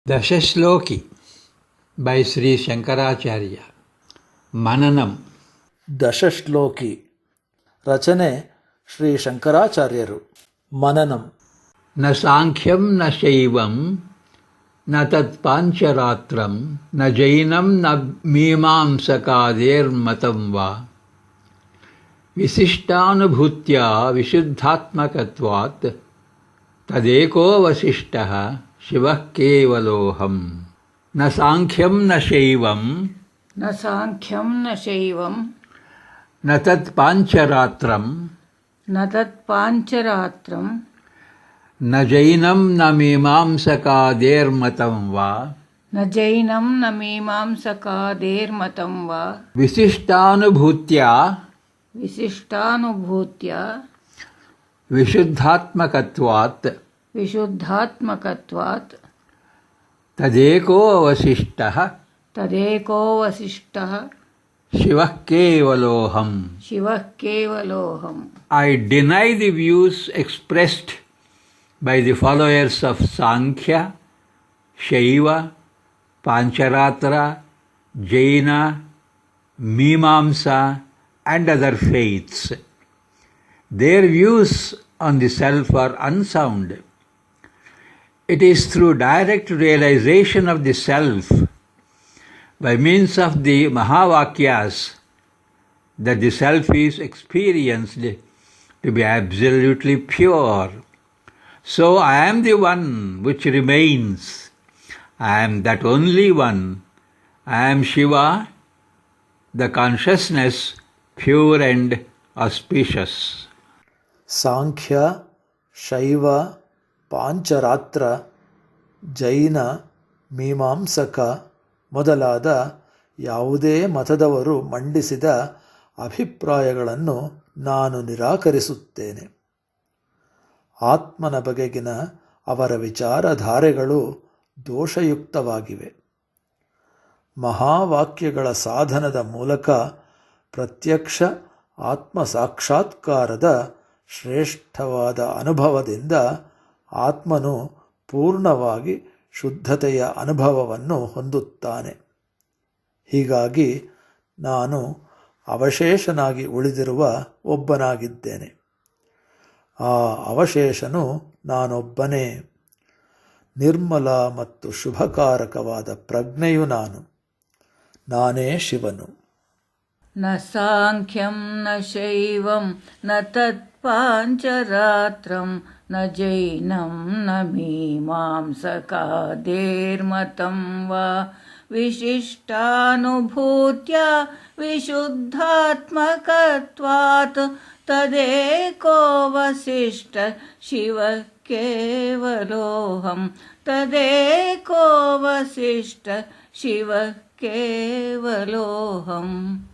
ದಶಶ್ಲೋಕಿ by Shri Shankaracharya. ಮನನಂ. ದಶಶ್ಲೋಕಿ ರಚನೆ ಶ್ರೀ ಶಂಕರಾಚಾರ್ಯರು. ಮನನಂ. ನ ಸಾಂಖ್ಯಂ ನ ಶೈವಂ ನ ತತ್ಪಾಂಚರಾತ್ರಂ ನ ಜೈನಂ ನ ಮೀಮಾಂಸಕಾದೇರ್ಮತಂ ವಾ ವಿಶಿಷ್ಟಾನುಭೂತ್ಯ ವಿಶುದ್ಧಾತ್ಮಕತ್ವಾತ್ ತದೇಕೋ ವಸಿಷ್ಠಃ ಶಿವಃ ಕೇವಲೋಹಂ. ನ ಸಾಂಖ್ಯಂ ನ ಶೈವಂ ನ ಸಾಂಖ್ಯಂ ನ ಶೈವಂ ನ ತತ್ಪಾಂಚರಾತ್ರಂ ನ ತತ್ಪಾಂಚರಾತ್ರಂ ನ ಜೈನಂ ನ ಮೀಮಾಂಸಕಾದೇರ್ಮತಂ ವಾ ನ ಜೈನಂ ನ ಮೀಮಾಂಸಕಾದೇರ್ಮತಂ ವಾ ವಿಶಿಷ್ಟಾನುಭೂತ್ಯ ವಿಶಿಷ್ಟಾನುಭೂತ್ಯ ವಿಶುದ್ಧಾತ್ಮಕತ್ವಾತ್ ವಿಶುದ್ಧಾತ್ಮಕತ್ವಾತ್ ತದೇಕೋ ವಸಿಷ್ಠಃ ತದೇಕೋ ವಸಿಷ್ಠಃ ಶಿವಃ ಕೇವಲೋಹಂ. ಶಿವಃ ಕೇವಲೋಹಂ. I deny the views expressed by the followers of Sankhya, Shaiva, Pancharatra, Jaina, Mimamsa and other faiths. Their views on the self are unsound. It is through direct realization of the self by means of the Mahavakyas that the self is experienced to be absolutely pure. So I am the one which remains. I am that only one. I am Shiva, the consciousness, pure and auspicious. ಸಾಂಖ್ಯ, ಶೈವ, ಪಾಂಚರಾತ್ರ, ಜೈನ, ಮೀಮಾಂಸಕ ಮೊದಲಾದ ಯಾವುದೇ ಮತದವರು ಮಂಡಿಸಿದ ಅಭಿಪ್ರಾಯಗಳನ್ನು ನಾನು ನಿರಾಕರಿಸುತ್ತೇನೆ. ಆತ್ಮನ ಬಗೆಗಿನ ಅವರ ವಿಚಾರಧಾರೆಗಳು ದೋಷಯುಕ್ತವಾಗಿವೆ. ಮಹಾವಾಕ್ಯಗಳ ಸಾಧನದ ಮೂಲಕ ಪ್ರತ್ಯಕ್ಷ ಆತ್ಮ ಸಾಕ್ಷಾತ್ಕಾರದ ಶ್ರೇಷ್ಠವಾದ ಅನುಭವದಿಂದ ಆತ್ಮನು ಪೂರ್ಣವಾಗಿ ಶುದ್ಧತೆಯ ಅನುಭವವನ್ನು ಹೊಂದುತ್ತಾನೆ. ಹೀಗಾಗಿ ನಾನು ಅವಶೇಷನಾಗಿ ಉಳಿದಿರುವ ಒಬ್ಬನಾಗಿದ್ದೇನೆ. ಆ ಅವಶೇಷನು ನಾನೊಬ್ಬನೇ. ನಿರ್ಮಲ ಮತ್ತು ಶುಭಕಾರಕವಾದ ಪ್ರಜ್ಞೆಯು ನಾನು. ನಾನೇ ಶಿವನು. ನ ಸಾಂಖ್ಯಂ ನ ಶೈವಂ ನ ತತ್ಪಾಂಚರಾತ್ರಂ ನ ಜೈನಂ ನ ಮೀಮಾಂಸಕಾದೇರ್ಮತಂ ವಾ ವಿಶಿಷ್ಟಾನುಭೂತ್ಯ ವಿಶುದ್ಧಾತ್ಮಕತ್ವಾತ್ ತದೇಕೋ ವಸಿಷ್ಠ ಶಿವ ಕೇವಲೋಹಂ. ತದೇಕೋ ವಸಿಷ್ಠ ಶಿವ ಕೇವಲೋಹಂ.